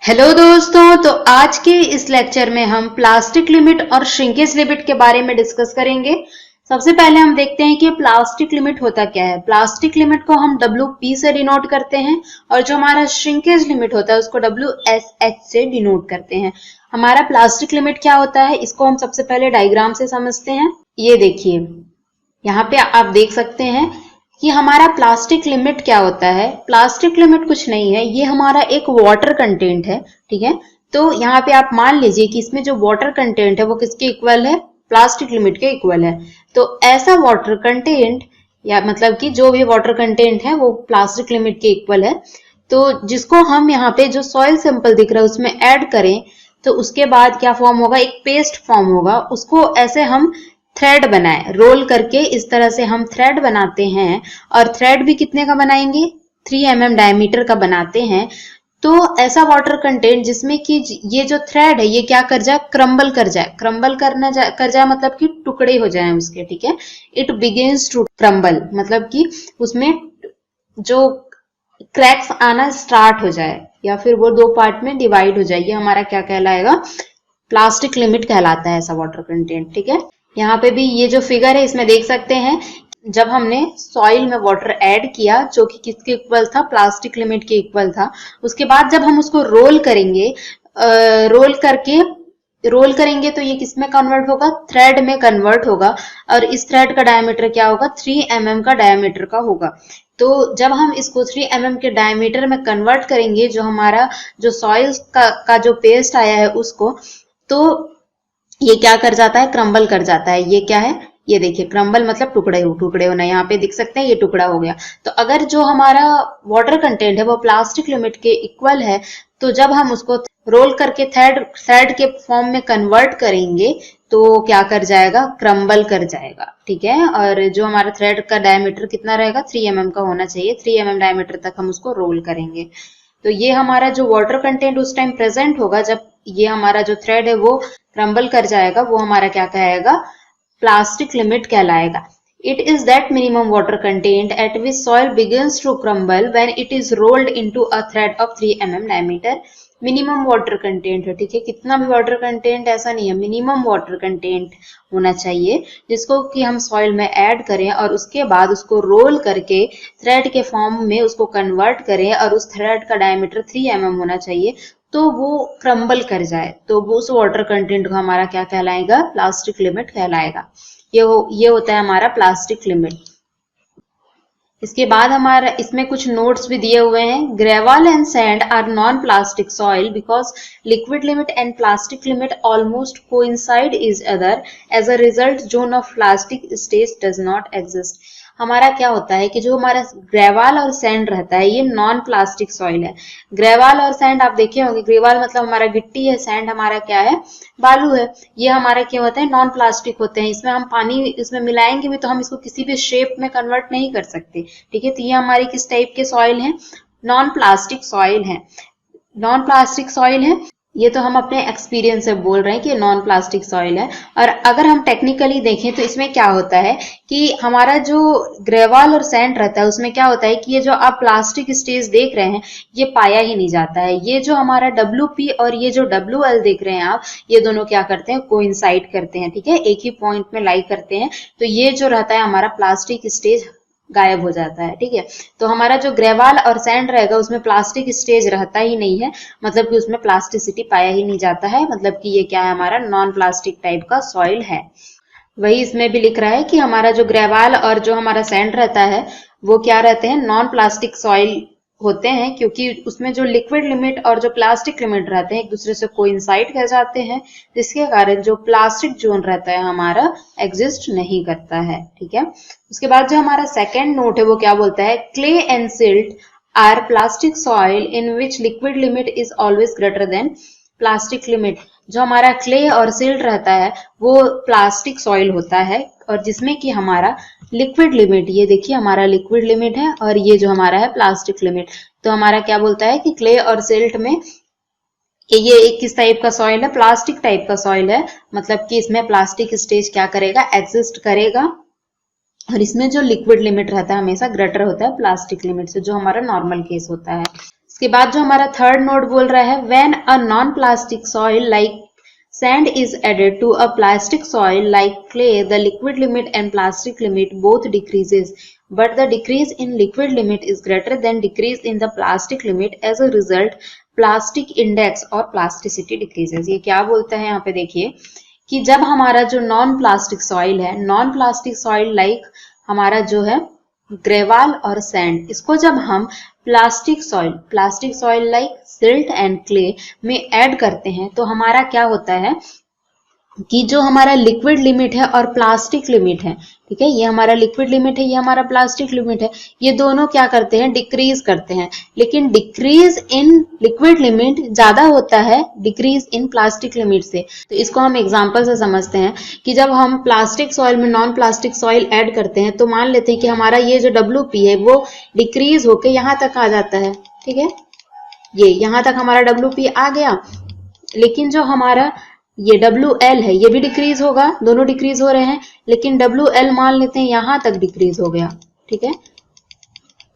Hello दोस्तों, तो आज के इस लेक्चर में हम प्लास्टिक लिमिट और श्रिंकेज लिमिट के बारे में डिस्कस करेंगे। सबसे पहले हम देखते हैं कि प्लास्टिक लिमिट होता क्या है। प्लास्टिक लिमिट को हम WP से डिनोट करते हैं और जो हमारा श्रिंकेज लिमिट होता है उसको WSH से डिनोट करते हैं। हमारा प्लास्टिक लिमिट क्या होता है, इसको हम सबसे पहले डायग्राम से समझते हैं। ये देखिए, यहाँ पे आप देख सकते हैं कि हमारा प्लास्टिक लिमिट क्या होता है। प्लास्टिक लिमिट कुछ नहीं है, ये हमारा एक वाटर कंटेंट है, ठीक है। तो यहाँ पे आप मान लीजिए कि इसमें जो वाटर कंटेंट है वो किसके इक्वल है, प्लास्टिक लिमिट के इक्वल है। तो ऐसा वाटर कंटेंट, या मतलब कि जो भी वाटर कंटेंट है वो प्लास्टिक लिमिट के इक्वल है। तो जिसको हम यहाँ पे जो सॉइल सैंपल दिख रहा है उसमें ऐड करें तो उसके बाद क्या फॉर्म होगा, एक पेस्ट फॉर्म होगा। उसको ऐसे हम थ्रेड बनाए, रोल करके इस तरह से हम थ्रेड बनाते हैं। और थ्रेड भी कितने का बनाएंगे, 3 mm डायमीटर का बनाते हैं। तो ऐसा वाटर कंटेंट जिसमें कि ये जो थ्रेड है ये क्या कर जाए, क्रम्बल कर जाए। क्रम्बल कर जाए मतलब कि टुकड़े हो जाए उसके, ठीक है। इट बिगिंस टू क्रम्बल मतलब कि उसमें जो क्रैक्स आना स्टार्ट हो जाए या फिर वो 2 पार्ट में डिवाइड हो जाए। ये हमारा क्या कहलाएगा, प्लास्टिक लिमिट कहलाता है ऐसा वाटर कंटेंट, ठीक है। यहाँ पे भी ये जो फिगर है इसमें देख सकते हैं, जब हमने सॉइल में वाटर ऐड किया जो कि किसके इक्वल था, प्लास्टिक लिमिट के इक्वल था। उसके बाद जब हम उसको रोल करेंगे, रोल करेंगे तो ये किस में कन्वर्ट होगा, थ्रेड में कन्वर्ट होगा। और इस थ्रेड का डायमीटर क्या होगा, 3 mm का डायमीटर का होगा। तो जब हम इसको 3 mm के डायमीटर में कन्वर्ट करेंगे, जो हमारा जो सॉइल का जो पेस्ट आया है उसको, तो ये क्या कर जाता है, क्रम्बल कर जाता है। ये क्या है, ये देखिए क्रम्बल मतलब टुकड़े होना। यहाँ पे देख सकते हैं ये टुकड़ा हो गया। तो अगर जो हमारा वाटर कंटेंट है वो प्लास्टिक लिमिट के इक्वल है, तो जब हम उसको रोल करके थ्रेड के फॉर्म में कन्वर्ट करेंगे तो क्या कर जाएगा, क्रम्बल कर जाएगा, ठीक है। और जो हमारा थ्रेड का डायमीटर कितना रहेगा, 3 mm का होना चाहिए। 3 mm डायमीटर तक हम उसको रोल करेंगे। तो ये हमारा जो वाटर कंटेंट उस टाइम प्रेजेंट होगा जब ये हमारा जो थ्रेड है वो क्रम्बल कर जाएगा, वो हमारा क्या कहलाएगा, प्लास्टिक लिमिट कहलाएगा। It is that minimum water content at which soil begins to crumble when it is rolled into a thread of 3 mm diameter. Minimum water content है, ठीक है। कितना भी वाटर कंटेंट ऐसा नहीं है, मिनिमम वाटर कंटेंट होना चाहिए जिसको कि हम सॉइल में ऐड करें और उसके बाद उसको रोल करके थ्रेड के फॉर्म में उसको कन्वर्ट करें और उस थ्रेड का डायमीटर 3 mm होना चाहिए। तो वो क्रम्बल कर जाए तो वो उस वाटर कंटेंट को हमारा क्या कहलाएगा, प्लास्टिक लिमिट कहलाएगा। ये होता है हमारा प्लास्टिक लिमिट। इसके बाद हमारा इसमें कुछ नोट्स भी दिए हुए हैं। Gravel and sand are non plastic soil because liquid limit and plastic limit almost coincide each other, as a result zone of plastic stage does not exist. हमारा क्या होता है कि जो हमारा ग्रेवाल और सैंड रहता है ये नॉन प्लास्टिक सॉइल है। ग्रेवाल और सैंड आप देखे होंगे, ग्रेवाल मतलब हमारा गिट्टी है, सैंड हमारा क्या है, बालू है। ये हमारा क्या होता है, नॉन प्लास्टिक होते हैं। इसमें हम पानी इसमें मिलाएंगे भी तो हम इसको किसी भी शेप में कन्वर्ट नहीं कर सकते, ठीक है। तो ये हमारी किस टाइप के सॉइल है, नॉन प्लास्टिक सॉइल है। नॉन प्लास्टिक सॉइल है, ये तो हम अपने एक्सपीरियंस से बोल रहे हैं कि नॉन प्लास्टिक सॉइल है। और अगर हम टेक्निकली देखें तो इसमें क्या होता है कि हमारा जो ग्रेवल और सैंड रहता है उसमें क्या होता है कि ये जो आप प्लास्टिक स्टेज देख रहे हैं ये पाया ही नहीं जाता है। ये जो हमारा WP और ये जो WL देख रहे हैं आप, ये दोनों क्या करते हैं, कोइंसाइड करते हैं, ठीक है, एक ही पॉइंट में लाई करते हैं। तो ये जो रहता है हमारा प्लास्टिक स्टेज गायब हो जाता है, ठीक है। तो हमारा जो ग्रेवाल और सैंड रहेगा उसमें प्लास्टिक स्टेज रहता ही नहीं है, मतलब कि उसमें प्लास्टिसिटी पाया ही नहीं जाता है, मतलब कि ये क्या है, हमारा नॉन प्लास्टिक टाइप का सॉइल है। वही इसमें भी लिख रहा है कि हमारा जो ग्रेवाल और जो हमारा सैंड रहता है वो क्या रहते हैं, नॉन प्लास्टिक सॉइल होते हैं, क्योंकि उसमें जो लिक्विड लिमिट और जो प्लास्टिक लिमिट रहते हैं एक दूसरे से कोइंसाइड कर जाते हैं, जिसके कारण जो प्लास्टिक जोन रहता है हमारा एग्जिस्ट नहीं करता है, ठीक है। उसके बाद जो हमारा सेकेंड नोट है वो क्या बोलता है, clay and silt are plastic soil in which liquid limit is always greater than plastic limit. जो हमारा क्ले और सिल्ट रहता है वो प्लास्टिक सॉइल होता है और जिसमें कि हमारा लिक्विड लिमिट, ये देखिए हमारा लिक्विड लिमिट है और ये जो हमारा है प्लास्टिक लिमिट। तो हमारा क्या बोलता है कि क्ले और सिल्ट में ये एक किस टाइप का सॉइल है, प्लास्टिक टाइप का सॉइल है, मतलब कि इसमें प्लास्टिक स्टेज क्या करेगा, एग्जिस्ट करेगा। और इसमें जो लिक्विड लिमिट रहता है हमेशा ग्रेटर होता है प्लास्टिक लिमिट से, जो हमारा नॉर्मल केस होता है। इसके बाद जो हमारा थर्ड नोट बोल रहा है, when a non plastic soil like sand is added to a plastic soil like clay, the liquid limit and plastic limit both decreases, but the decrease in liquid limit is greater than decrease in the plastic limit. As a result, plastic index or plasticity decreases. ये क्या बोलता है यहाँ पे देखिए कि जब हमारा जो नॉन प्लास्टिक सॉइल है, नॉन प्लास्टिक सॉइल लाइक हमारा जो है ग्रेवाल और सैंड, इसको जब हम plastic soil like silt and clay में ऐड करते हैं तो हमारा क्या होता है कि जो हमारा लिक्विड लिमिट है और प्लास्टिक लिमिट है, ठीक है, ये हमारा लिक्विड लिमिट है, ये हमारा प्लास्टिक लिमिट है, ये दोनों क्या करते हैं, डिक्रीज करते हैं। लेकिन डिक्रीज इन लिक्विड लिमिट ज्यादा होता है डिक्रीज इन प्लास्टिक लिमिट से। तो इसको हम एग्जांपल से समझते हैं कि जब हम प्लास्टिक सॉइल में नॉन प्लास्टिक सॉइल ऐड करते हैं तो मान लेते हैं कि हमारा ये जो WP है वो डिक्रीज होके यहाँ तक आ जाता है, ठीक है, ये यहाँ तक हमारा WP आ गया। लेकिन जो हमारा ये WL है ये भी डिक्रीज होगा, दोनों डिक्रीज हो रहे हैं, लेकिन WL मान लेते हैं यहां तक डिक्रीज हो गया, ठीक है,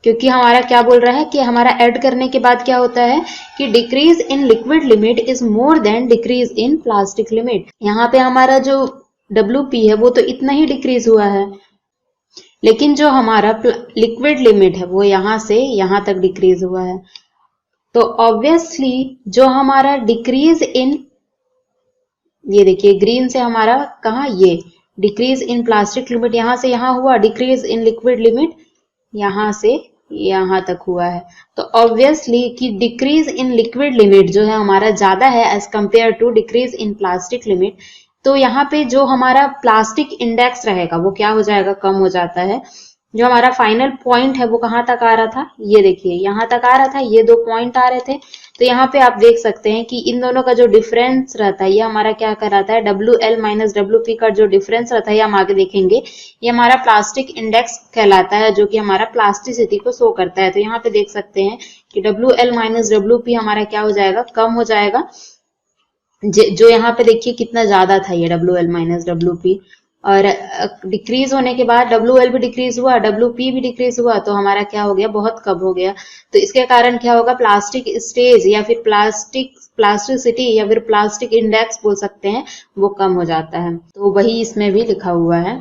क्योंकि हमारा क्या बोल रहा है कि हमारा ऐड करने के बाद क्या होता है कि decrease in liquid limit is more than decrease in plastic limit. यहाँ पे हमारा जो WP है वो तो इतना ही डिक्रीज हुआ है, लेकिन जो हमारा लिक्विड लिमिट है वो यहां से यहां तक डिक्रीज हुआ है। तो ऑब्वियसली जो हमारा डिक्रीज इन, ये देखिए ग्रीन से हमारा कहा, ये डिक्रीज इन प्लास्टिक लिमिट यहां से यहां हुआ, डिक्रीज इन लिक्विड लिमिट यहां से यहां तक हुआ है। तो ऑब्वियसली कि डिक्रीज इन लिक्विड लिमिट जो है हमारा ज्यादा है as compare to decrease in plastic limit. तो यहाँ पे जो हमारा प्लास्टिक इंडेक्स रहेगा वो क्या हो जाएगा, कम हो जाता है। जो हमारा फाइनल पॉइंट है वो कहाँ तक आ रहा था, ये देखिए यहाँ तक आ रहा था, ये 2 पॉइंट आ रहे थे। तो यहाँ पे आप देख सकते हैं कि इन दोनों का जो डिफरेंस रहता है ये हमारा क्या कराता है, WL माइनस WP का जो डिफरेंस रहता है ये हम आगे देखेंगे, ये हमारा प्लास्टिक इंडेक्स कहलाता है जो कि हमारा प्लास्टिसिटी को शो करता है। तो यहाँ पे देख सकते हैं कि WL माइनस WP हमारा क्या हो जाएगा, कम हो जाएगा। जो यहाँ पे देखिए कितना ज्यादा था ये WL माइनस WP, और डिक्रीज होने के बाद WL भी डिक्रीज हुआ, WP भी डिक्रीज हुआ, तो हमारा क्या हो गया, बहुत कम हो गया। तो इसके कारण क्या होगा, प्लास्टिक स्टेज या फिर प्लास्टिसिटी या फिर प्लास्टिक इंडेक्स बोल सकते हैं, वो कम हो जाता है। तो वही इसमें भी लिखा हुआ है।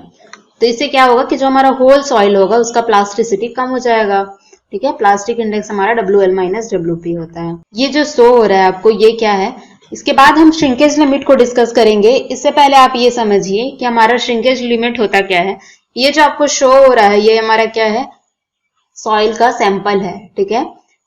तो इससे क्या होगा कि जो हमारा होल सॉइल होगा उसका प्लास्टिसिटी कम हो जाएगा, ठीक है। प्लास्टिक इंडेक्स हमारा WL माइनस WP होता है। ये जो शो हो रहा है आपको ये क्या है, इसके बाद हम श्रिंकेज लिमिट को डिस्कस करेंगे। इससे पहले आप ये समझिए कि हमारा श्रिंकेज लिमिट होता क्या है। ये जो आपको शो हो रहा है ये हमारा क्या है, सॉइल का सैंपल है, ठीक है।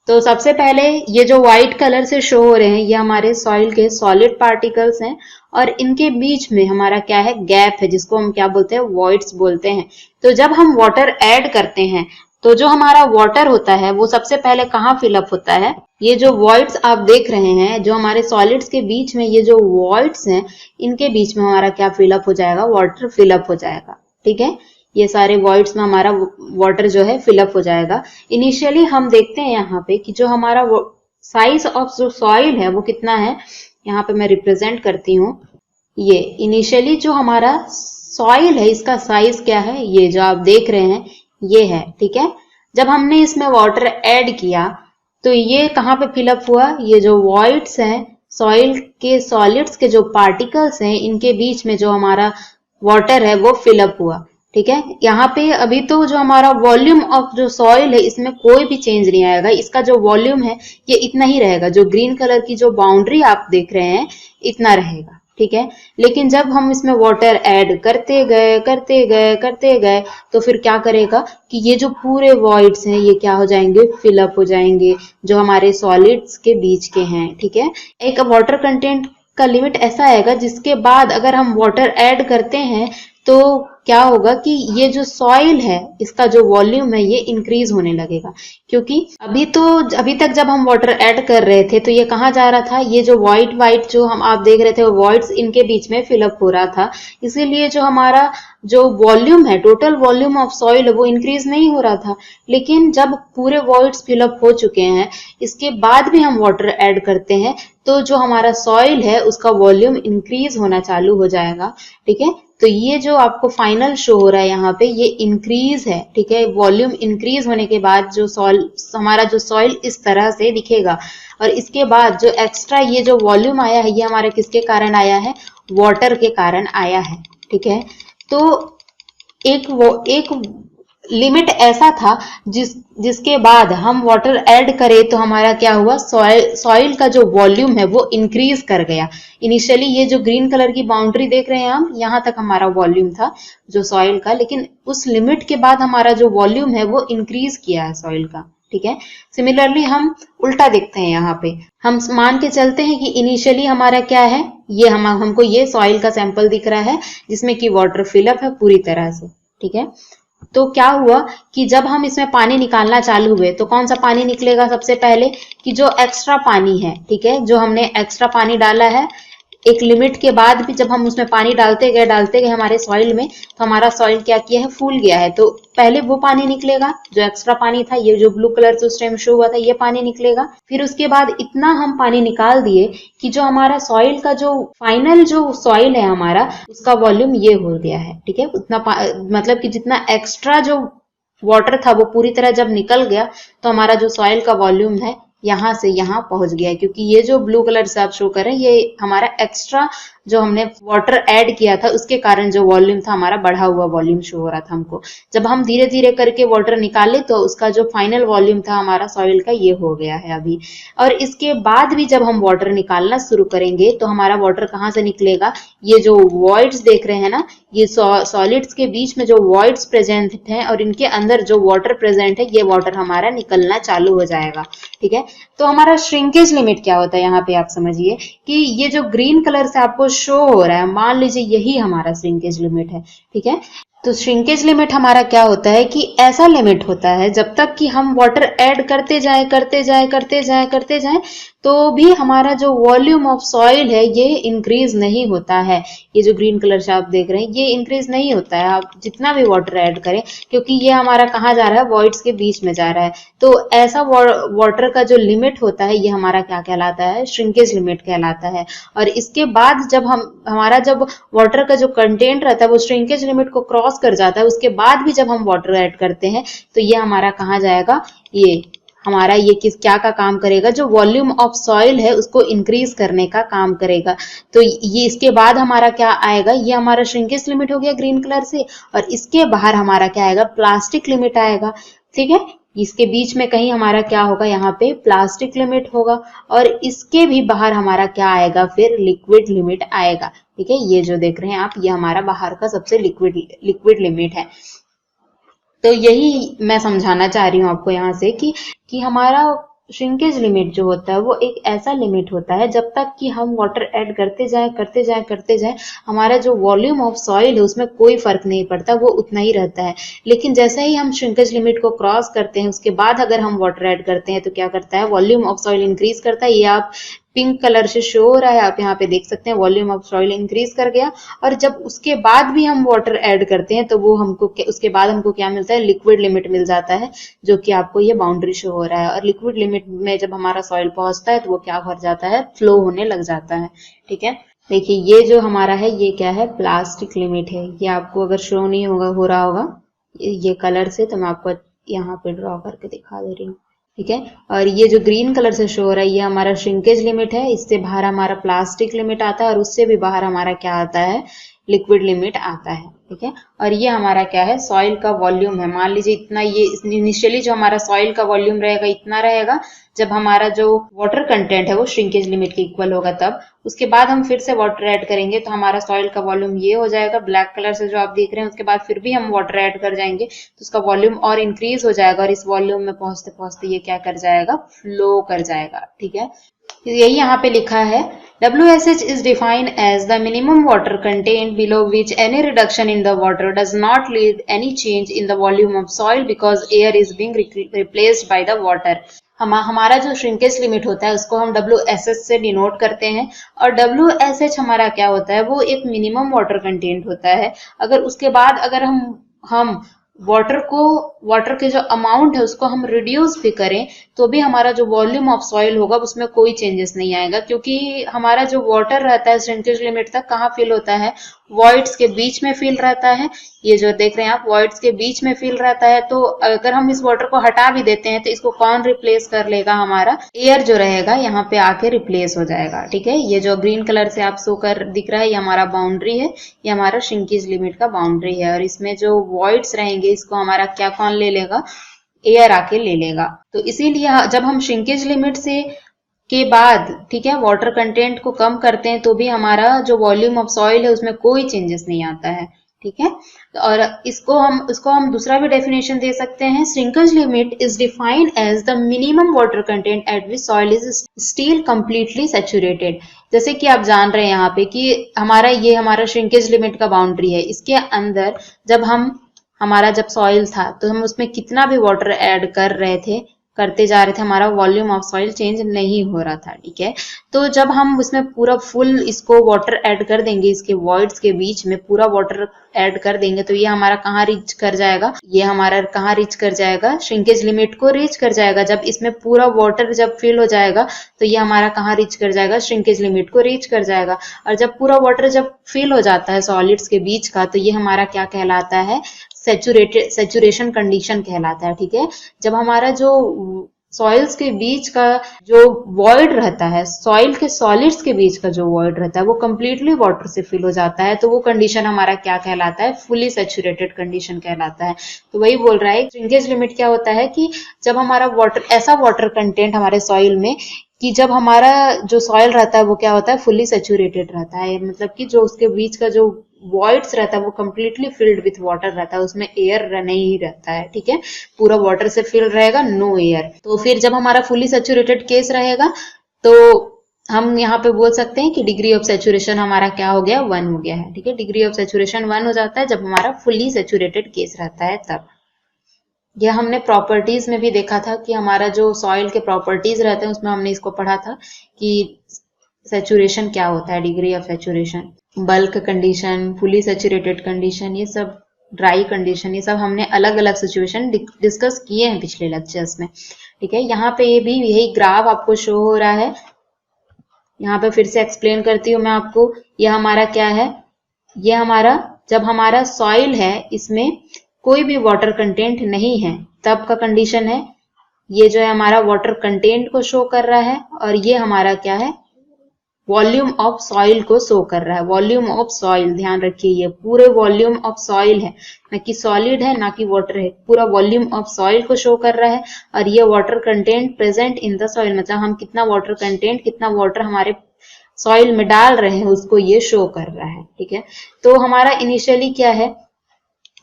तो सबसे पहले ये जो व्हाइट कलर से शो हो रहे हैं ये हमारे सॉइल के सॉलिड पार्टिकल्स हैं, और इनके बीच में हमारा क्या है, गैप है, जिसको हम क्या बोलते हैं, वॉइड्स बोलते हैं। तो जब हम वाटर ऐड करते हैं तो जो हमारा वाटर होता है वो सबसे पहले कहाँ फिलअप होता है, ये जो वॉइड्स आप देख रहे हैं, जो हमारे सॉलिड्स के बीच में ये जो वॉइड्स हैं इनके बीच में हमारा क्या फिलअप हो जाएगा, वाटर फिलअप हो जाएगा, ठीक है। ये सारे वॉइड्स में हमारा वाटर जो है फिलअप हो जाएगा। इनिशियली हम देखते हैं यहाँ पे कि जो हमारा साइज ऑफ जो सॉइल है वो कितना है, यहाँ पे मैं रिप्रेजेंट करती हूँ। ये इनिशियली जो हमारा सॉइल है इसका साइज क्या है, ये जो आप देख रहे हैं ये है, ठीक है। जब हमने इसमें वाटर ऐड किया तो ये कहाँ पे फिलअप हुआ, ये जो वॉइड्स हैं सॉइल के सॉलिड्स के जो पार्टिकल्स हैं इनके बीच में जो हमारा वाटर है वो फिलअप हुआ, ठीक है। यहाँ पे अभी तो जो हमारा वॉल्यूम ऑफ जो सॉइल है इसमें कोई भी चेंज नहीं आएगा, इसका जो वॉल्यूम है ये इतना ही रहेगा, जो ग्रीन कलर की जो बाउंड्री आप देख रहे हैं इतना रहेगा, ठीक है। लेकिन जब हम इसमें वाटर ऐड करते गए तो फिर क्या करेगा कि ये जो पूरे वॉइड्स हैं ये क्या हो जाएंगे, फिलअप हो जाएंगे, जो हमारे सॉलिड्स के बीच के हैं, ठीक है। एक वाटर कंटेंट का लिमिट ऐसा आएगा जिसके बाद अगर हम वाटर ऐड करते हैं तो क्या होगा कि ये जो सॉइल है इसका जो वॉल्यूम है ये इंक्रीज होने लगेगा, क्योंकि अभी तक जब हम वाटर ऐड कर रहे थे तो ये कहाँ जा रहा था, ये जो व्हाइट जो हम आप देख रहे थे वो वॉइड्स इनके बीच में फिलअप हो रहा था, इसीलिए जो हमारा जो वॉल्यूम है, टोटल वॉल्यूम ऑफ सॉइल है वो इंक्रीज नहीं हो रहा था। लेकिन जब पूरे वॉइड्स फिलअप हो चुके हैं इसके बाद भी हम वाटर ऐड करते हैं तो जो हमारा सॉइल है उसका वॉल्यूम इंक्रीज होना चालू हो जाएगा, ठीक है। तो ये जो आपको फाइनल शो हो रहा है यहाँ पे ये इंक्रीज है, ठीक है। वॉल्यूम इंक्रीज होने के बाद जो हमारा जो सॉइल इस तरह से दिखेगा, और इसके बाद जो एक्स्ट्रा ये जो वॉल्यूम आया है ये हमारे किसके कारण आया है, वाटर के कारण आया है, ठीक है। तो एक लिमिट ऐसा था जिसके बाद हम वाटर ऐड करें तो हमारा क्या हुआ, सॉइल का जो वॉल्यूम है वो इंक्रीज कर गया। इनिशियली ये जो ग्रीन कलर की बाउंड्री देख रहे हैं हम, यहाँ तक हमारा वॉल्यूम था जो सॉइल का, लेकिन उस लिमिट के बाद हमारा जो वॉल्यूम है वो इंक्रीज किया है सॉइल का, ठीक है। सिमिलरली हम उल्टा देखते हैं, यहाँ पे हम मान के चलते हैं कि इनिशियली हमारा क्या है, ये हमको ये सॉइल का सैंपल दिख रहा है जिसमें कि वाटर फिलअप है पूरी तरह से, ठीक है। तो क्या हुआ कि जब हम इसमें पानी निकालना चालू हुए तो कौन सा पानी निकलेगा सबसे पहले, कि जो एक्स्ट्रा पानी है, ठीक है, जो हमने एक्स्ट्रा पानी डाला है, एक लिमिट के बाद भी जब हम उसमें पानी डालते गए हमारे सॉइल में, तो हमारा सॉइल क्या किया है, फूल गया है। तो पहले वो पानी निकलेगा जो एक्स्ट्रा पानी था, ये जो ब्लू कलर से उस टाइम शो हुआ था ये पानी निकलेगा। फिर उसके बाद इतना हम पानी निकाल दिए कि जो हमारा सॉइल का जो फाइनल जो सॉइल है हमारा, उसका वॉल्यूम ये हो गया है, ठीक है। उतना मतलब कि जितना एक्स्ट्रा जो वाटर था वो पूरी तरह जब निकल गया तो हमारा जो सॉइल का वॉल्यूम है यहां से यहां पहुंच गया है, क्योंकि ये जो ब्लू कलर से आप शो कर रहे हैं ये हमारा एक्स्ट्रा जो हमने वाटर ऐड किया था उसके कारण जो वॉल्यूम था हमारा बढ़ा हुआ वॉल्यूम शो हो रहा था हमको। जब हम धीरे धीरे करके वाटर निकाले तो उसका जो फाइनल वॉल्यूम था हमारा सॉइल का ये हो गया है अभी। और इसके बाद भी जब हम वाटर निकालना शुरू करेंगे तो हमारा वाटर कहाँ से निकलेगा, ये जो वॉइड्स देख रहे हैं ना, ये सॉलिड्स के बीच में जो वॉइड्स प्रेजेंट हैं और इनके अंदर जो वाटर प्रेजेंट है ये वाटर हमारा निकलना चालू हो जाएगा, ठीक है। तो हमारा श्रिंकेज लिमिट क्या होता है, यहाँ पे आप समझिए कि ये जो ग्रीन कलर से आपको शो हो रहा है, मान लीजिए यही हमारा श्रिंकेज लिमिट है, ठीक है। तो श्रिंकेज लिमिट हमारा क्या होता है कि ऐसा लिमिट होता है जब तक कि हम वाटर ऐड करते जाए तो भी हमारा जो वॉल्यूम ऑफ सॉइल है ये इंक्रीज नहीं होता है। ये जो ग्रीन कलर से आप देख रहे हैं ये इंक्रीज नहीं होता है, आप जितना भी वाटर ऐड करें, क्योंकि ये हमारा कहाँ जा रहा है, वॉइड्स के बीच में जा रहा है। तो ऐसा वाटर का जो लिमिट होता है ये हमारा क्या कहलाता है, श्रिंकेज लिमिट कहलाता है। और इसके बाद जब हमारा जब वाटर का जो कंटेंट रहता है वो श्रिंकेज लिमिट को क्रॉस कर जाता है, उसके बाद भी जब हम वाटर ऐड करते हैं तो ये हमारा कहाँ जाएगा, ये हमारा ये क्या का काम करेगा, जो वॉल्यूम ऑफ सॉइल है उसको इंक्रीज करने का काम करेगा। तो ये इसके बाद हमारा क्या आएगा, ये हमारा श्रिंकेज लिमिट हो गया ग्रीन कलर से, और इसके बाहर हमारा क्या आएगा, प्लास्टिक लिमिट आएगा, ठीक है। इसके बीच में कहीं हमारा क्या होगा, यहाँ पे प्लास्टिक लिमिट होगा, और इसके भी बाहर हमारा क्या आएगा, फिर लिक्विड लिमिट आएगा, ठीक है। ये जो देख रहे हैं आप, ये हमारा बाहर का सबसे लिक्विड लिमिट है। तो यही मैं समझाना चाह रही हूँ आपको यहाँ से कि हमारा श्रिंकेज लिमिट जो होता है वो एक ऐसा लिमिट होता है जब तक कि हम वाटर ऐड करते जाए हमारा जो वॉल्यूम ऑफ सॉइल है उसमें कोई फर्क नहीं पड़ता, वो उतना ही रहता है। लेकिन जैसे ही हम श्रिंकेज लिमिट को क्रॉस करते हैं उसके बाद अगर हम वाटर ऐड करते हैं तो क्या करता है, वॉल्यूम ऑफ सॉइल इंक्रीज करता है। ये आप पिंक कलर से शो हो रहा है, आप यहाँ पे देख सकते हैं वॉल्यूम ऑफ सॉइल इंक्रीज कर गया। और जब उसके बाद भी हम वाटर ऐड करते हैं तो वो उसके बाद हमको क्या मिलता है, लिक्विड लिमिट मिल जाता है, जो कि आपको ये बाउंड्री शो हो रहा है। और लिक्विड लिमिट में जब हमारा सॉइल पहुंचता है तो वो क्या हो जाता है, फ्लो होने लग जाता है, ठीक है। देखिए ये जो हमारा है ये क्या है, प्लास्टिक लिमिट है। ये आपको अगर शो नहीं हो रहा होगा ये कलर से, तो मैं आपको यहाँ पे ड्रॉ करके दिखा दे रही हूँ, ठीक है। और ये जो ग्रीन कलर से शो हो रहा है ये हमारा श्रिंकेज लिमिट है, इससे बाहर हमारा प्लास्टिक लिमिट आता है, और उससे भी बाहर हमारा क्या आता है, लिक्विड लिमिट आता है, ठीक है। और ये हमारा क्या है, सॉइल का वॉल्यूम है। मान लीजिए इतना, ये इनिशियली जो हमारा सॉइल का वॉल्यूम रहेगा इतना रहेगा, जब हमारा जो वाटर कंटेंट है वो श्रिंकेज लिमिट के इक्वल होगा तब। उसके बाद हम फिर से वाटर ऐड करेंगे तो हमारा सॉइल का वॉल्यूम ये हो जाएगा ब्लैक कलर से जो आप देख रहे हैं। उसके बाद फिर भी हम वाटर ऐड कर जाएंगे तो उसका वॉल्यूम और इंक्रीज हो जाएगा, और इस वॉल्यूम में पहुंचते पहुंचते ये क्या कर जाएगा, फ्लो कर जाएगा, ठीक है। यही यहाँ पे लिखा है, WSH is defined as the minimum water content below which any reduction in the water does not lead any change in the volume of soil because air is being replaced by the water। हमारा जो shrinkage limit होता है उसको हम WSH से denote करते हैं, और WSH हमारा क्या होता है, वो एक मिनिमम वाटर कंटेंट होता है। अगर उसके बाद अगर हम वाटर के जो अमाउंट है उसको हम रिड्यूस भी करें तो भी हमारा जो वॉल्यूम ऑफ सॉइल होगा उसमें कोई चेंजेस नहीं आएगा, क्योंकि हमारा जो वाटर रहता है श्रिंकेज लिमिट तक कहाँ फिल होता है, वॉइड्स के बीच में फिल रहता है। ये जो देख रहे हैं आप, वॉइड्स के बीच में फिल रहता है। तो अगर हम इस वाटर को हटा भी देते हैं तो इसको कौन रिप्लेस कर लेगा, हमारा एयर जो रहेगा यहाँ पे आके रिप्लेस हो जाएगा। ठीक है, ये जो ग्रीन कलर से आप शो कर दिख रहा है ये हमारा बाउंड्री है, ये हमारा श्रिंकेज लिमिट का बाउंड्री है। और इसमें जो वॉइड्स रहेंगे इसको हमारा क्या कौन ले लेगा, एयर आके ले लेगा। तो इसीलिए जब हम श्रिंकेज लिमिट से के बाद, ठीक है, वाटर कंटेंट को कम करते हैं तो भी हमारा जो वॉल्यूम ऑफ सॉइल है उसमें कोई चेंजेस नहीं आता है। ठीक है, और इसको हम दूसरा भी डेफिनेशन दे सकते हैं। Shrinkage limit is defined as the minimum water content at which soil is still completely saturated. जैसे कि आप जान रहे हैं यहाँ पे कि हमारा श्रिंकेज लिमिट का बाउंड्री है। इसके अंदर हमारा जब सॉइल था तो हम उसमें कितना भी वाटर ऐड करते जा रहे थे, हमारा वॉल्यूम ऑफ सॉइल चेंज नहीं हो रहा था। ठीक है, तो जब हम उसमें पूरा फुल इसको वाटर ऐड कर देंगे, इसके वॉइड्स के बीच में पूरा वाटर ऐड कर देंगे तो ये हमारा कहाँ रीच कर जाएगा, ये हमारा कहाँ रीच कर जाएगा, श्रिंकेज लिमिट को रीच कर जाएगा। जब इसमें पूरा वाटर जब फिल हो जाएगा तो ये हमारा कहाँ रीच कर जाएगा, श्रिंकेज लिमिट को रीच कर जाएगा। और जब पूरा वाटर जब फिल हो जाता है सॉलिड्स के बीच का तो ये हमारा क्या कहलाता है, सेचुरेशन कंडीशन कहलाता है। ठीक है, जब हमारा जो सॉइल्स के बीच का जो वॉइड रहता है, सॉइल के सॉलिड्स के बीच का जो वॉइड रहता है वो कंप्लीटली वाटर से फिल हो जाता है, तो वो कंडीशन हमारा क्या कहलाता है, फुली सैचुरेटेड कंडीशन कहलाता है। तो वही बोल रहा है श्रिंकेज लिमिट क्या होता है कि जब हमारा ऐसा वाटर कंटेंट हमारे सॉइल में कि जब हमारा जो सॉइल रहता है वो क्या होता है, फुली सैचुरेटेड रहता है, मतलब कि जो उसके बीच का जो वॉइड्स रहता है वो कंप्लीटली फिल्ड विथ वाटर रहता है, उसमें एयर नहीं रहता है। ठीक है, पूरा वाटर से फिल रहेगा, नो एयर। तो फिर जब हमारा फुली सैचुरेटेड केस रहेगा तो हम यहाँ पे बोल सकते हैं कि डिग्री ऑफ सैचुरेशन हमारा क्या हो गया, 1 हो गया है। ठीक है, डिग्री ऑफ सैचुरेशन 1 हो जाता है जब हमारा फुली सैचुरेटेड केस रहता है तब। यह हमने प्रॉपर्टीज में भी देखा था कि हमारा जो सॉइल के प्रॉपर्टीज रहते हैं उसमें हमने इसको पढ़ा था कि सैचुरेशन क्या होता है, degree of saturation, bulk condition, fully saturated condition, ये सब ड्राई कंडीशन, ये सब हमने अलग अलग सिचुएशन डिस्कस किए हैं पिछले लेक्चर्स में। ठीक है, यहाँ पे ये भी यही ग्राफ आपको शो हो रहा है, यहाँ पे फिर से एक्सप्लेन करती हूँ मैं आपको। यह हमारा क्या है, ये हमारा जब हमारा सॉइल है इसमें कोई भी वाटर कंटेंट नहीं है तब का कंडीशन है। ये जो है हमारा वाटर कंटेंट को शो कर रहा है और ये हमारा क्या है, वॉल्यूम ऑफ सॉइल को शो कर रहा है। वॉल्यूम ऑफ सॉइल, ध्यान रखिए ये पूरे वॉल्यूम ऑफ सॉइल है, ना कि सॉलिड है ना कि वाटर है, पूरा वॉल्यूम ऑफ सॉइल को शो कर रहा है। और ये water content present in the soil, मतलब हम कितना वाटर कंटेंट, कितना वाटर हमारे सॉइल में डाल रहे हैं उसको ये शो कर रहा है। ठीक है, तो हमारा इनिशियली क्या है,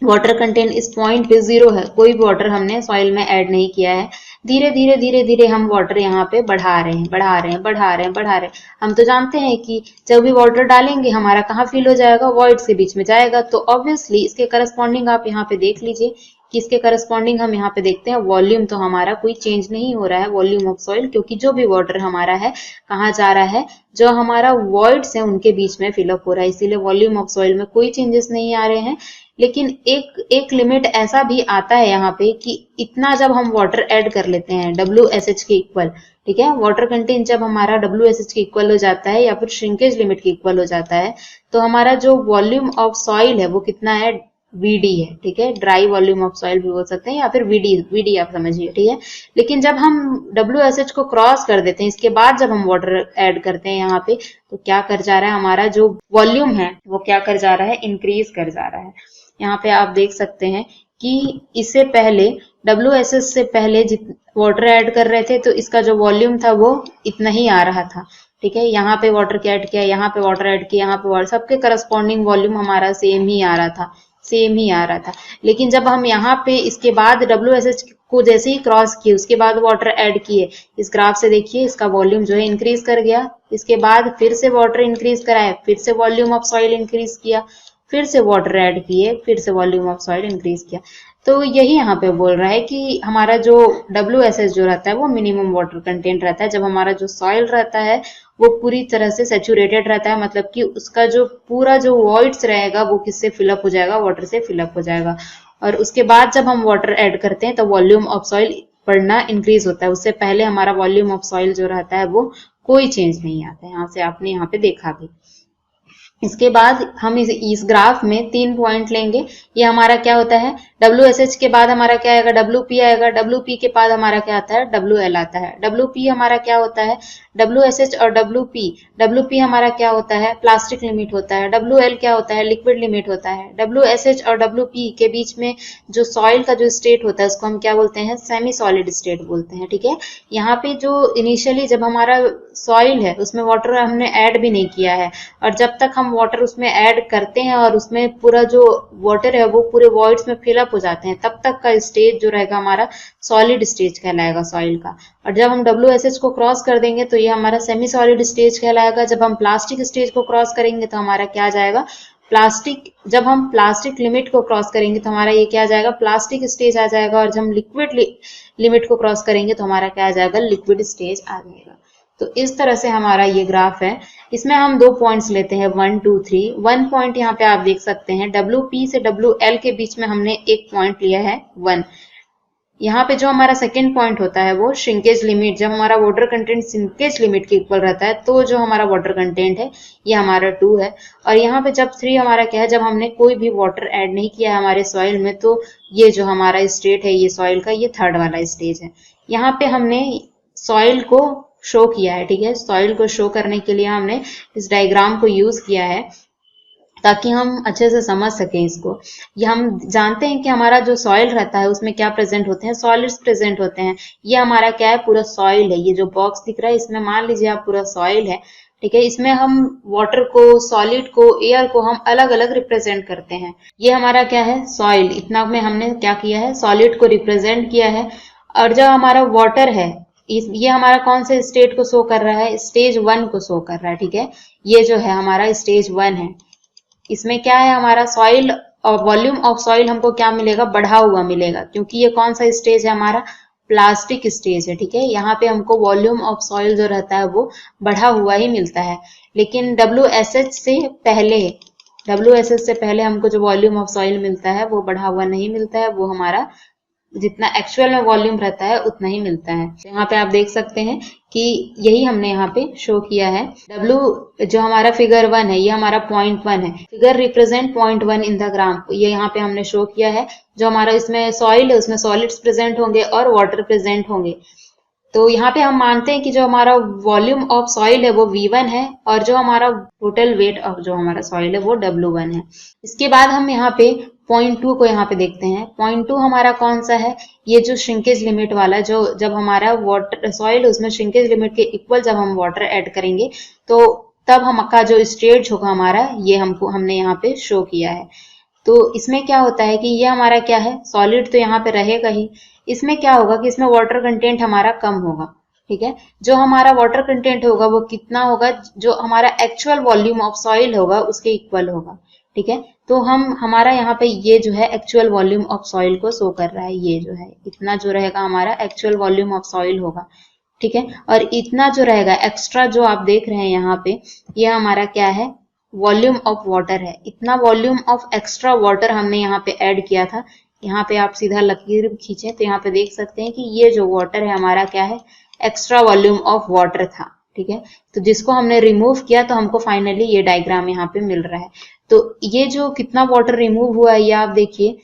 वाटर कंटेंट इस पॉइंट पे 0 है, कोई भी वाटर हमने सॉइल में ऐड नहीं किया है। धीरे धीरे हम वाटर यहाँ पे बढ़ा रहे हैं। हम तो जानते हैं कि जब भी वाटर डालेंगे हमारा कहाँ फिल हो जाएगा, वॉइड्स के बीच में जाएगा। तो ऑब्वियसली इसके करस्पॉन्डिंग आप यहाँ पे देख लीजिए कि इसके करस्पॉन्डिंग हम यहाँ पे देखते हैं वॉल्यूम तो हमारा कोई चेंज नहीं हो रहा है, वॉल्यूम ऑफ सॉइल, क्योंकि जो भी वाटर हमारा है कहाँ जा रहा है, जो हमारा वॉइड्स है उनके बीच में फिलअप हो रहा है, इसीलिए वॉल्यूम ऑफ सॉइल में कोई चेंजेस नहीं आ रहे हैं। लेकिन एक लिमिट ऐसा भी आता है यहाँ पे कि इतना जब हम वाटर ऐड कर लेते हैं WSH के इक्वल, ठीक है, वाटर कंटेंट जब हमारा WSH के इक्वल हो जाता है या फिर श्रिंकेज लिमिट के इक्वल हो जाता है तो हमारा जो वॉल्यूम ऑफ सॉइल है वो कितना है, VD है। ठीक है, ड्राई वॉल्यूम ऑफ सॉइल भी बोल सकते हैं या फिर VD आप समझिए। ठीक है, लेकिन जब हम WSH को क्रॉस कर देते हैं, इसके बाद जब हम वाटर ऐड करते हैं यहाँ पे, तो क्या कर जा रहा है, हमारा जो वॉल्यूम है वो क्या कर जा रहा है, इंक्रीज कर जा रहा है। यहाँ पे आप देख सकते हैं कि इससे पहले WSH से पहले वाटर ऐड कर रहे थे तो इसका जो वॉल्यूम था वो इतना ही आ रहा था। ठीक है, यहाँ पे वाटर ऐड किया, यहाँ पे वाटर ऐड किया, यहाँ पे वाटर, सबके करस्पॉन्डिंग वॉल्यूम हमारा सेम ही आ रहा था। लेकिन जब हम यहाँ पे इसके बाद WSH को जैसे ही क्रॉस किए उसके बाद वाटर ऐड किए, इस ग्राफ से देखिए इसका वॉल्यूम जो है इंक्रीज कर गया। इसके बाद फिर से वाटर इंक्रीज कराए, फिर से वॉल्यूम ऑफ सॉइल इंक्रीज किया, फिर से वाटर ऐड किए, फिर से वॉल्यूम ऑफ सॉइल इंक्रीज किया। तो यही यहाँ पे बोल रहा है कि हमारा जो WSH जो रहता है वो मिनिमम वाटर कंटेंट रहता है जब हमारा जो सॉइल रहता है वो पूरी तरह से सैचुरेटेड रहता है, मतलब कि उसका जो पूरा जो वॉइड्स रहेगा वो किससे फिलअप हो जाएगा, वाटर से फिलअप हो जाएगा। और उसके बाद जब हम वाटर ऐड करते हैं तो वॉल्यूम ऑफ सॉइल बढ़ना इंक्रीज होता है। उससे पहले हमारा वॉल्यूम ऑफ सॉइल जो रहता है वो कोई चेंज नहीं आता है। यहाँ से आपने यहाँ पे देखा भी। इसके बाद हम इस ग्राफ में 3 पॉइंट लेंगे। ये हमारा क्या होता है, WSH के बाद हमारा क्या आएगा, WP आएगा। WP के बाद हमारा क्या आता है, WL आता है। WP हमारा क्या होता है, WSH और WP हमारा क्या होता है, प्लास्टिक लिमिट होता है। WL क्या होता है, लिक्विड लिमिट होता है। WSH और WP के बीच में जो सॉइल का जो स्टेट होता है उसको हम क्या बोलते हैं, सेमी सॉलिड स्टेट बोलते हैं। ठीक है, यहाँ पे जो इनिशियली जब हमारा सॉइल है उसमें वाटर हमने ऐड भी नहीं किया है, और जब तक हम वाटर उसमें ऐड करते हैं और उसमें पूरा जो वाटर है वो पूरे वॉइड्स में फिलअप हो जाते हैं, तब तक का स्टेज जो रहेगा हमारा सॉलिड स्टेज कहलाएगा सॉइल का। और जब हम WSH को क्रॉस कर देंगे तो ये हमारा सेमी सॉलिड स्टेज कहलाएगा। जब हम प्लास्टिक स्टेज को क्रॉस करेंगे तो हमारा क्या जाएगा, प्लास्टिक। जब हम प्लास्टिक लिमिट को क्रॉस करेंगे तो हमारा ये क्या आ जाएगा, प्लास्टिक स्टेज आ जाएगा। और जब हम लिक्विड लिमिट को क्रॉस करेंगे तो हमारा क्या आ जाएगा, लिक्विड स्टेज आ जाएगा। तो इस तरह से हमारा ये ग्राफ है। इसमें हम 2 पॉइंट्स लेते हैं, 1 2 3। 1 पॉइंट यहाँ पे आप देख सकते हैं, WP से WL के बीच में हमने एक पॉइंट लिया है 1। यहाँ पे जो हमारा सेकेंड पॉइंट होता है वो श्रिंकेज लिमिट, जब हमारा वाटर कंटेंट श्रिंकेज लिमिट के इक्वल रहता है तो जो हमारा वाटर कंटेंट है ये हमारा 2 है। और यहाँ पे जब 3 हमारा क्या है, जब हमने कोई भी वाटर ऐड नहीं किया है हमारे सॉइल में, तो ये जो हमारा स्टेट है ये सॉइल का, ये थर्ड वाला स्टेज है। यहाँ पे हमने सॉइल को शो किया है। ठीक है, सॉइल को शो करने के लिए हमने इस डायग्राम को यूज किया है ताकि हम अच्छे से समझ सकें इसको। ये हम जानते हैं कि हमारा जो सॉइल रहता है उसमें क्या प्रेजेंट होते हैं, सॉलिड्स प्रेजेंट होते हैं। ये हमारा क्या है, पूरा सॉइल है। ये जो बॉक्स दिख रहा है इसमें मान लीजिए आप पूरा सॉइल है। ठीक है, इसमें हम वाटर को, सॉलिड को, एयर को हम अलग अलग रिप्रेजेंट करते हैं। ये हमारा क्या है, सॉइल। इतना में हमने क्या किया है, सॉलिड को रिप्रेजेंट किया है। और जो हमारा वाटर है ये हमारा कौन से स्टेट को शो कर रहा है, स्टेज 1 को शो कर रहा है। ठीक है, ये जो है हमारा स्टेज 1 है। इसमें क्या है, हमारा सॉइल और वॉल्यूम ऑफ सॉइल हमको क्या मिलेगा, बढ़ा हुआ मिलेगा, क्योंकि ये कौन सा स्टेज है, हमारा प्लास्टिक स्टेज है। ठीक है, यहाँ पे हमको वॉल्यूम ऑफ सॉइल जो रहता है वो बढ़ा हुआ ही मिलता है। लेकिन WSH से पहले हमको जो वॉल्यूम ऑफ सॉइल मिलता है वो बढ़ा हुआ नहीं मिलता है, वो हमारा जितना एक्चुअल में वॉल्यूम रहता है उतना ही मिलता है। तो यहाँ पे आप देख सकते हैं कि यही हमने यहाँ पे शो किया है। W जो हमारा फिगर 1 है ये हमारा पॉइंट 1 है। Figure represent point 1 in the gram, ये यहाँ पे हमने शो किया है। जो हमारा इसमें सॉइल है उसमें सॉलिड्स प्रेजेंट होंगे और वाटर प्रेजेंट होंगे। तो यहाँ पे हम मानते हैं कि जो हमारा वॉल्यूम ऑफ सॉइल है वो V1 है, और जो हमारा टोटल वेट ऑफ जो हमारा सॉइल है वो W1 है। इसके बाद हम यहाँ पे पॉइंट 2 को यहाँ पे देखते हैं। पॉइंट 2 हमारा कौन सा है, ये जो श्रिंकेज लिमिट वाला, जो जब हमारा वाटर सॉइल उसमें श्रिंकेज लिमिट के इक्वल जब हम वाटर ऐड करेंगे तो तब हमका जो स्टेज होगा हमारा, ये हमने यहाँ पे शो किया है। तो इसमें क्या होता है कि ये हमारा क्या है, सॉलिड तो यहाँ पे रहेगा ही। इसमें क्या होगा कि इसमें वाटर कंटेंट हमारा कम होगा। ठीक है, जो हमारा वाटर कंटेंट होगा वो कितना होगा, जो हमारा एक्चुअल वॉल्यूम ऑफ सॉइल होगा उसके इक्वल होगा। ठीक है, तो हमारा यहाँ पे ये जो है एक्चुअल वॉल्यूम ऑफ सॉइल को शो कर रहा है। ये जो है इतना जो रहेगा हमारा एक्चुअल वॉल्यूम ऑफ सॉइल होगा। ठीक है, और इतना जो रहेगा एक्स्ट्रा जो आप देख रहे हैं यहाँ पे, ये हमारा क्या है, वॉल्यूम ऑफ वाटर है। इतना वॉल्यूम ऑफ एक्स्ट्रा वाटर हमने यहाँ पे ऐड किया था। यहाँ पे आप सीधा लकीर खींचे तो यहाँ पे देख सकते हैं कि ये जो वाटर है हमारा क्या है, एक्स्ट्रा वॉल्यूम ऑफ वाटर था। ठीक है, तो जिसको हमने रिमूव किया तो हमको फाइनली ये डायग्राम यहाँ पे मिल रहा है। तो ये जो कितना वाटर रिमूव हुआ है ये आप देखिए।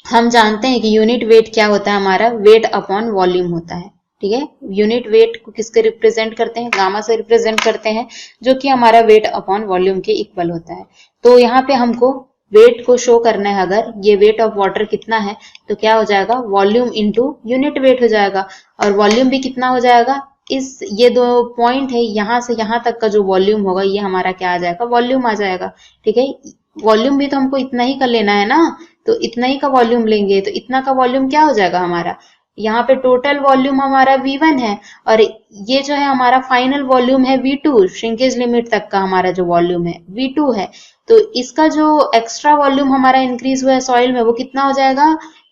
हम जानते हैं कि यूनिट वेट क्या होता है, हमारा वेट अपॉन वॉल्यूम होता है। ठीक है, यूनिट वेट को किसके रिप्रेजेंट करते हैं, गामा से रिप्रेजेंट करते हैं, जो कि हमारा वेट अपॉन वॉल्यूम के इक्वल होता है। तो यहाँ पे हमको वेट को शो करना है, अगर ये वेट ऑफ वाटर कितना है तो क्या हो जाएगा, वॉल्यूम इंटू यूनिट वेट हो जाएगा। और वॉल्यूम भी कितना हो जाएगा, ये 2 पॉइंट है, यहाँ से यहाँ तक का जो वॉल्यूम होगा ये हमारा क्या आ जाएगा, वॉल्यूम आ जाएगा। ठीक है, वॉल्यूम भी तो हमको इतना ही का लेना है ना, तो इतना ही का वॉल्यूम लेंगे तो इतना का वॉल्यूम क्या हो जाएगा हमारा, यहाँ पे टोटल वॉल्यूम हमारा V1 है, और ये जो है हमारा फाइनल वॉल्यूम है V2, श्रिंकेज लिमिट तक का हमारा जो वॉल्यूम है V2 है। तो इसका जो एक्स्ट्रा वॉल्यूम हमारा इंक्रीज हुआ है सॉइल में वो कितना हो जाएगा,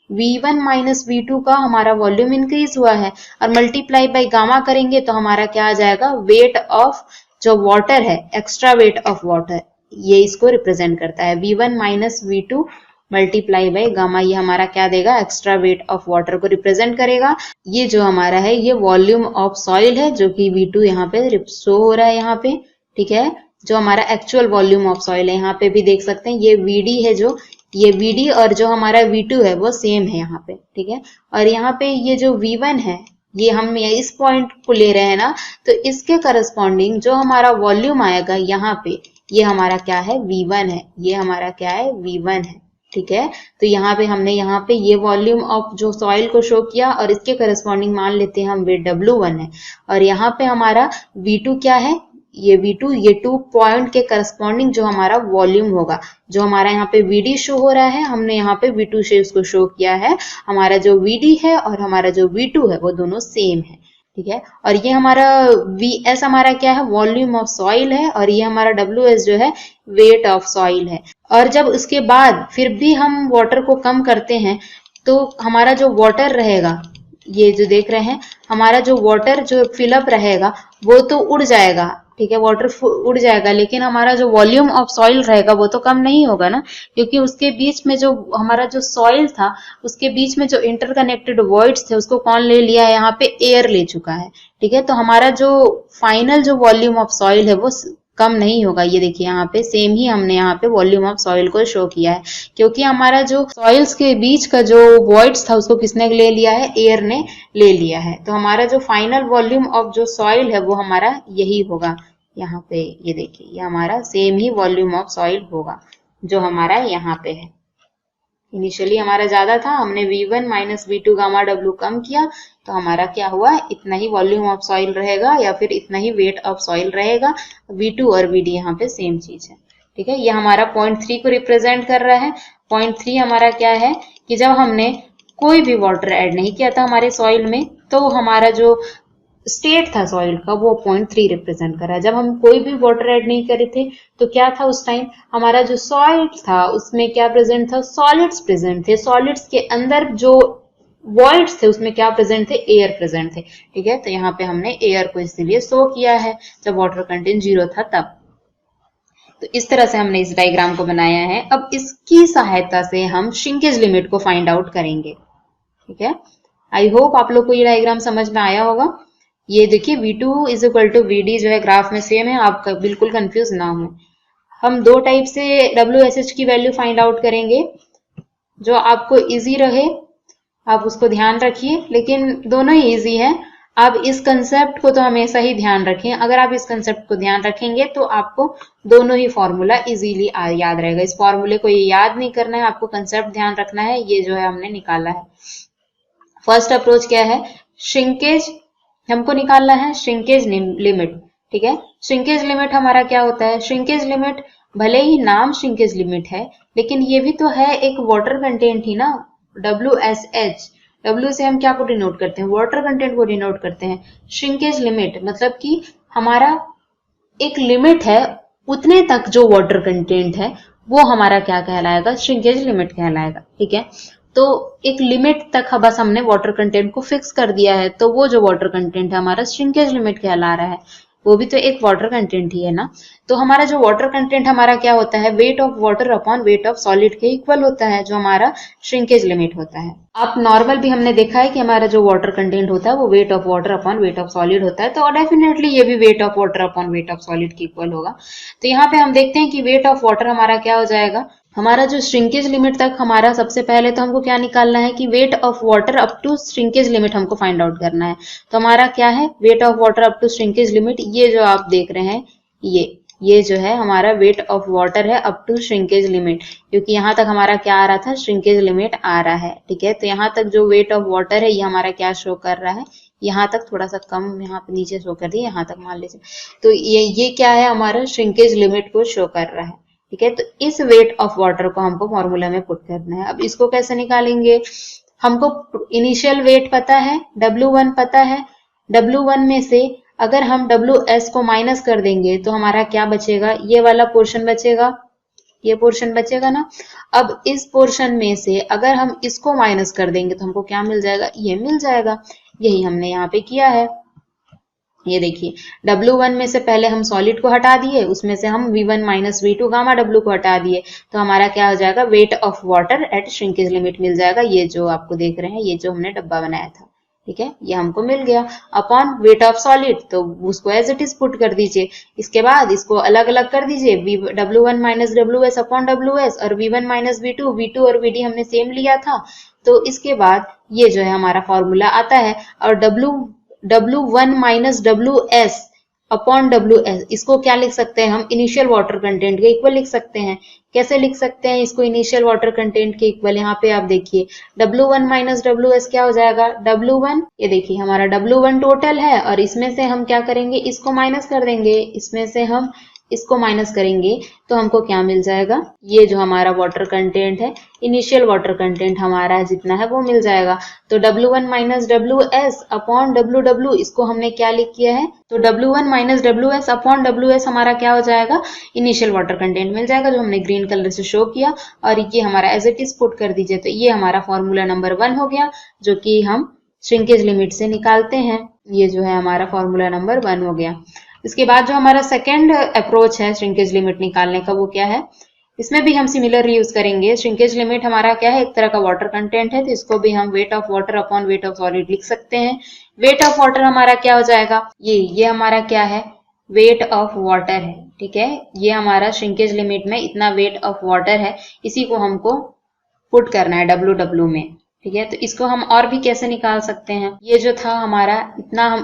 V1 माइनस V2 का हमारा वॉल्यूम इंक्रीज हुआ है, और मल्टीप्लाई बाई गामा करेंगे तो हमारा क्या आ जाएगा, वेट ऑफ जो वाटर है, एक्स्ट्रा वेट ऑफ वाटर, ये इसको रिप्रेजेंट करता है। V1 minus V2 multiply by gamma, ये हमारा क्या देगा, एक्स्ट्रा वेट ऑफ वाटर को रिप्रेजेंट करेगा। ये जो हमारा है ये वॉल्यूम ऑफ सॉइल है, जो कि V2 यहाँ पे शो हो रहा है यहाँ पे, ठीक है। जो हमारा एक्चुअल वॉल्यूम ऑफ सॉइल है, यहाँ पे भी देख सकते हैं ये VD है, जो ये VD और जो हमारा V2 है वो सेम है यहाँ पे, ठीक है। और यहाँ पे ये जो V1 है, ये हम इस पॉइंट को ले रहे हैं ना, तो इसके करस्पॉन्डिंग जो हमारा वॉल्यूम आएगा यहाँ पे, ये हमारा क्या है, V1 है, ये हमारा क्या है, V1 है, ठीक है। तो यहाँ पे हमने यहाँ पे ये वॉल्यूम ऑफ जो सॉइल को शो किया और इसके करस्पॉन्डिंग मान लेते हैं हम वेट W1 है। और यहाँ पे हमारा V2 क्या है, ये V2, ये 2 पॉइंट के करस्पॉन्डिंग जो हमारा वॉल्यूम होगा, जो हमारा यहाँ पे VD शो हो रहा है, हमने यहाँ पे V2 से इसको शो किया है। हमारा जो VD है और हमारा जो V2 है वो दोनों सेम है, ठीक है। और ये हमारा VS हमारा क्या है, वॉल्यूम ऑफ सॉइल है, और ये हमारा WS जो है वेट ऑफ सॉइल है। और जब उसके बाद फिर भी हम वाटर को कम करते हैं, तो हमारा जो वाटर रहेगा, ये जो देख रहे हैं, हमारा जो वाटर जो फिलअप रहेगा वो तो उड़ जाएगा, ठीक है, वाटर उड़ जाएगा, लेकिन हमारा जो वॉल्यूम ऑफ सॉइल रहेगा वो तो कम नहीं होगा ना, क्योंकि उसके बीच में जो हमारा जो सॉइल था, उसके बीच में जो इंटरकनेक्टेड वॉइड्स थे उसको कौन ले लिया है, यहाँ पे एयर ले चुका है, ठीक है। तो हमारा जो फाइनल जो वॉल्यूम ऑफ सॉइल है वो कम नहीं होगा। ये देखिए यहाँ पे सेम ही हमने यहाँ पे वॉल्यूम ऑफ सॉइल को शो किया है, क्योंकि हमारा जो सॉइल्स के बीच का जो वॉइड्स था उसको किसने ले लिया है, एयर ने ले लिया है। तो हमारा जो फाइनल वॉल्यूम ऑफ जो सॉइल है वो हमारा यही होगा। यहाँ पे ये देखिए, ये हमारा same he volume of soil होगा जो हमारा यहाँ पे है। इनिशियली हमारा ज्यादा था, हमने V1 minus V2 gamma W कम किया, तो हमारा क्या हुआ, इतना ही वॉल्यूम ऑफ सॉइल रहेगा या फिर इतना ही वेट ऑफ सॉइल रहेगा। V2 और VD यहाँ पे सेम चीज है, ठीक है। ये हमारा पॉइंट 3 को रिप्रेजेंट कर रहा है। पॉइंट 3 हमारा क्या है कि जब हमने कोई भी वाटर ऐड नहीं किया था हमारे सॉइल में, तो हमारा जो स्टेट था सॉइल का वो पॉइंट 3 रिप्रेजेंट कर रहा है। जब हम कोई भी वाटर ऐड नहीं करे थे तो क्या था, उस टाइम हमारा जो सॉइल था उसमें क्या प्रेजेंट था, सॉलिड्स प्रेजेंट थे। सॉलिड्स के अंदर जो वॉइड्स थे उसमें क्या प्रेजेंट थे, एयर प्रेजेंट थे, ठीक है। तो यहाँ पे हमने एयर को इसीलिए शो किया है जब वाटर कंटेंट 0 था तब। तो इस तरह से हमने इस डायग्राम को बनाया है। अब इसकी सहायता से हम श्रिंकेज लिमिट को फाइंड आउट करेंगे, ठीक है। आई होप आप लोग को ये डायग्राम समझ में आया होगा। ये देखिए V2 is equal to VD जो है ग्राफ में सेम है, आप बिल्कुल कंफ्यूज ना हो। हम दो टाइप से WSH की वैल्यू फाइंड आउट करेंगे, जो आपको इजी रहे आप उसको ध्यान रखिए, लेकिन दोनों ही इजी है। आप इस कंसेप्ट को तो हमेशा ही ध्यान रखें। अगर आप इस कंसेप्ट को ध्यान रखेंगे तो आपको दोनों ही फॉर्मूला इजीली याद रहेगा। इस फॉर्मूले को ये याद नहीं करना है, आपको कंसेप्ट ध्यान रखना है। ये जो है हमने निकाला है। फर्स्ट अप्रोच क्या है, श्रिंकेज हमको निकालना है, श्रिंकेज लिमिट, ठीक है। श्रिंकेज लिमिट हमारा क्या होता है, श्रिंकेज लिमिट भले ही नाम श्रिंकेज लिमिट है, लेकिन ये भी तो है एक वाटर कंटेंट ही ना, WSH। W से हम क्या को डिनोट करते हैं, वाटर कंटेंट को डिनोट करते हैं। श्रिंकेज लिमिट मतलब कि हमारा एक लिमिट है, उतने तक जो वाटर कंटेंट है वो हमारा क्या कहलाएगा, श्रिंकेज लिमिट कहलाएगा, ठीक है। तो एक लिमिट तक बस हमने वाटर कंटेंट को फिक्स कर दिया है, तो वो जो वाटर कंटेंट है हमारा श्रिंकेज लिमिट कहला रहा है। वो भी तो एक वाटर कंटेंट ही है ना। तो हमारा जो वाटर कंटेंट हमारा क्या होता है, weight of water upon weight of solid के इक्वल होता है, जो हमारा श्रिंकेज लिमिट होता है। आप नॉर्मल भी हमने देखा है कि हमारा जो वाटर कंटेंट होता है वो wait of water upon weight of solid होता है, तो डेफिनेटली ये भी wait of water upon weight of solid के इक्वल होगा। तो यहाँ पे हम देखते हैं कि वेट ऑफ वाटर हमारा क्या हो जाएगा, हमारा जो श्रिंकेज लिमिट तक हमारा सबसे पहले तो हमको क्या निकालना है कि weight of water up to shrinkage limit हमको फाइंड आउट करना है। तो हमारा क्या है, weight of water up to shrinkage limit, ये जो आप देख रहे हैं ये जो है हमारा वेट ऑफ वाटर है अप टू श्रिंकेज लिमिट, क्योंकि यहाँ तक हमारा क्या आ रहा था, श्रिंकेज लिमिट आ रहा है, ठीक है। तो यहाँ तक जो वेट ऑफ वाटर है ये हमारा क्या शो कर रहा है, यहाँ तक थोड़ा सा कम यहाँ पे नीचे शो कर दिया, यहाँ तक मान लीजिए। तो ये क्या है, हमारा श्रिंकेज लिमिट को शो कर रहा है, ठीक है। तो इस वेट ऑफ वाटर को हमको फॉर्मूला में पुट करना है। अब इसको कैसे निकालेंगे, हमको इनिशियल वेट पता है, W1 पता है। W1 में से अगर हम WS को माइनस कर देंगे तो हमारा क्या बचेगा, ये वाला पोर्शन बचेगा, ये पोर्शन बचेगा ना। अब इस पोर्शन में से अगर हम इसको माइनस कर देंगे तो हमको क्या मिल जाएगा, ये मिल जाएगा। यही हमने यहाँ पे किया है। ये देखिए W1 में से पहले हम सॉलिड को हटा दिए, उसमें से हम V1 minus V2 gamma W को हटा दिए, तो हमारा क्या हो जाएगा, weight of water at shrinkage limit मिल जाएगा। ये जो आपको देख रहे हैं, ये जो हमने डब्बा बनाया था, ठीक है, ये हमको मिल गया अपॉन वेट ऑफ सॉलिड, तो उसको एज इट इज पुट कर दीजिए। इसके बाद इसको अलग अलग कर दीजिए, W1 minus WS upon WS और V1 माइनस V2 और VD हमने सेम लिया था। तो इसके बाद ये जो है हमारा फॉर्मूला आता है, और W1 minus WS upon WS, इसको क्या लिख सकते हैं हम, इनिशियल वाटर कंटेंट के इक्वल लिख सकते हैं। कैसे लिख सकते हैं इसको इनिशियल वाटर कंटेंट के इक्वल, यहाँ पे आप देखिए W1 माइनस WS क्या हो जाएगा, W1, ये देखिए हमारा W1 टोटल है, और इसमें से हम क्या करेंगे, इसको माइनस कर देंगे, इसमें से हम इसको माइनस करेंगे तो हमको क्या मिल जाएगा, ये जो हमारा वाटर कंटेंट है, इनिशियल वाटर कंटेंट हमारा जितना है वो मिल जाएगा। तो W1 minus WS upon WW, इसको हमने क्या लिख किया है, तो W1 minus WS upon WS हमारा क्या हो जाएगा, इनिशियल वाटर कंटेंट मिल जाएगा, जो हमने ग्रीन कलर से शो किया, और ये हमारा एज इट इज पुट कर दीजिए। तो ये हमारा फॉर्मूला नंबर 1 हो गया, जो कि हम श्रिंकेज लिमिट से निकालते हैं। ये जो है हमारा फॉर्मूला नंबर 1 हो गया। इसके बाद जो हमारा सेकेंड अप्रोच है श्रिंकेज लिमिट निकालने का, वो क्या है, इसमें भी हम सिमिलर यूज करेंगे। श्रिंकेज लिमिट हमारा क्या है, एक तरह का वाटर कंटेंट है, तो इसको भी हम wait of water upon weight of solid लिख सकते हैं। वेट ऑफ वाटर हमारा क्या हो जाएगा, ये हमारा क्या है, वेट ऑफ वाटर है, ठीक है, ये हमारा श्रिंकेज लिमिट में इतना वेट ऑफ वाटर है, इसी को हमको पुट करना है WW में, ठीक है। तो इसको हम और भी कैसे निकाल सकते हैं, ये जो था हमारा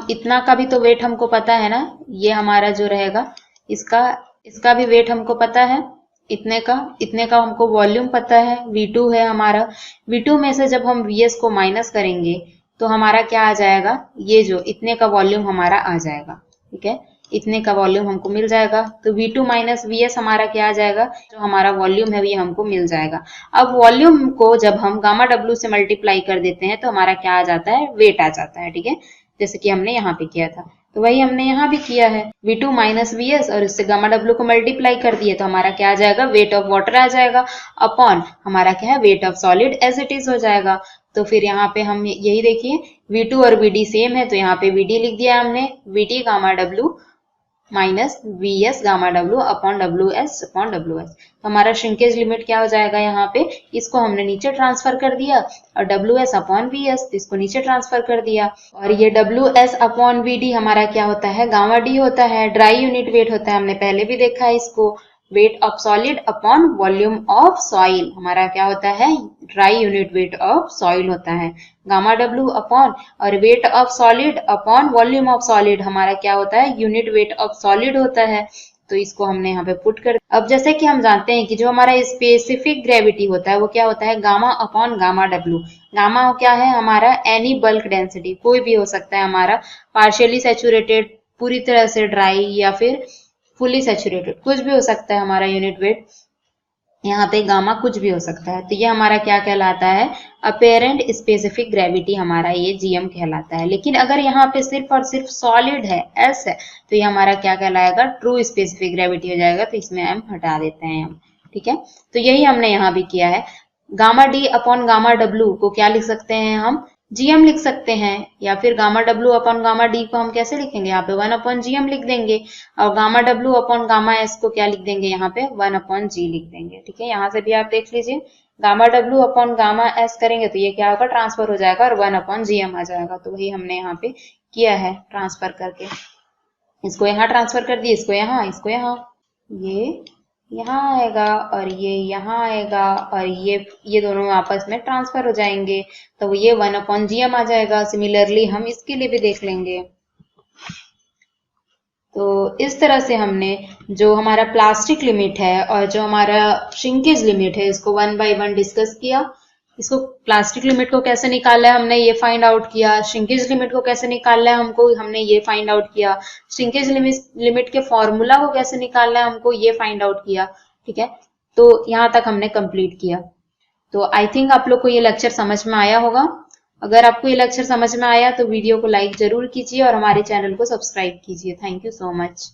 इतना का भी तो वेट हमको पता है ना, ये हमारा जो रहेगा, इसका भी वेट हमको पता है, इतने का हमको वॉल्यूम पता है, V2 है हमारा। V2 में से जब हम VS को माइनस करेंगे तो हमारा क्या आ जाएगा, ये जो इतने का वॉल्यूम हमारा आ जाएगा, ठीक है, इतने का वॉल्यूम हमको मिल जाएगा। तो V2 माइनस VS हमारा क्या आ जाएगा, जो हमारा वॉल्यूम है ये हमको मिल जाएगा। अब वॉल्यूम को जब हम गामा W से मल्टीप्लाई कर देते हैं तो हमारा क्या आ जाता है, वेट आ जाता है, ठीक है, जैसे कि हमने यहाँ पे किया था, तो वही हमने यहाँ भी किया है, V2 माइनस VS और इससे गामा W को मल्टीप्लाई कर दिए तो हमारा क्या आ जाएगा, वेट ऑफ वाटर आ जाएगा, अपॉन हमारा क्या है, weight of solid as it is हो जाएगा। तो फिर यहाँ पे हम यही देखिए, V2 और VD सेम है, तो यहाँ पे VD लिख दिया हमने, VD gamma W minus VS gamma W upon WS upon WS। तो हमारा श्रिंकेज लिमिट क्या हो जाएगा, यहाँ पे इसको हमने नीचे ट्रांसफर कर दिया, और WS अपॉन VS, तो इसको नीचे ट्रांसफर कर दिया, और ये WS अपॉन VD हमारा क्या होता है, गामा D होता है, ड्राई यूनिट वेट होता है, हमने पहले भी देखा है इसको। Wait of solid upon volume of soil हमारा क्या होता है, dry unit weight of soil होता है, गामा W अपॉन, और wait of solid upon volume of solid हमारा क्या होता है, यूनिट वेट ऑफ सॉलिड होता है। तो इसको हमने यहाँ पे पुट कर, अब जैसे कि हम जानते हैं कि जो हमारा स्पेसिफिक ग्रेविटी होता है वो क्या होता है, gamma upon gamma W। Gamma क्या है हमारा, एनी बल्क डेंसिटी, कोई भी हो सकता है हमारा, पार्शियली सैचुरेटेड, पूरी तरह से ड्राई, या फिर फुली सैचुरेटेड, कुछ भी हो सकता है हमारा यूनिट वेट, यहाँ पे गामा कुछ भी हो सकता है। तो ये हमारा क्या कहलाता है, अपेरेंट स्पेसिफिक ग्रेविटी हमारा ये GM कहलाता है। लेकिन अगर यहाँ पे सिर्फ और सिर्फ सॉलिड है, S है, तो ये हमारा क्या कहलाएगा, ट्रू स्पेसिफिक ग्रेविटी हो जाएगा, तो इसमें M हटा देते हैं हम, ठीक है। तो यही हमने यहाँ भी किया है। Gamma D upon gamma W को क्या लिख सकते हैं हम, GM लिख सकते हैं, या फिर gamma W upon gamma D को हम कैसे लिखेंगे, यहाँ पे 1 अपॉन GM लिख देंगे, और gamma W upon gamma S को क्या लिख देंगे, यहाँ पे 1 अपॉन G लिख देंगे, ठीक है। यहाँ से भी आप देख लीजिए, gamma W upon gamma S करेंगे तो ये क्या होगा, ट्रांसफर हो जाएगा, और 1 अपॉन GM आ जाएगा। तो वही हमने यहाँ पे किया है ट्रांसफर करके, इसको यहाँ ट्रांसफर कर दिए, इसको यहाँ, ये यहाँ आएगा और ये यहाँ आएगा, और ये दोनों आपस में ट्रांसफर हो जाएंगे, तो ये 1 अपॉन GM आ जाएगा। सिमिलरली हम इसके लिए भी देख लेंगे। तो इस तरह से हमने जो हमारा प्लास्टिक लिमिट है और जो हमारा श्रिंकेज लिमिट है इसको 1 बाय 1 डिस्कस किया। इसको प्लास्टिक लिमिट को कैसे निकालना है हमने ये फाइंड आउट किया, श्रिंकेज लिमिट को कैसे निकालना है हमको हमने ये फाइंड आउट किया, श्रिंकेज लिमिट के फॉर्मूला को कैसे निकालना है हमको ये फाइंड आउट किया, ठीक है। तो यहाँ तक हमने कंप्लीट किया। तो आई थिंक आप लोग को ये लेक्चर समझ में आया होगा। अगर आपको ये लेक्चर समझ में आया तो वीडियो को लाइक जरूर कीजिए और हमारे चैनल को सब्सक्राइब कीजिए। Thank you so much.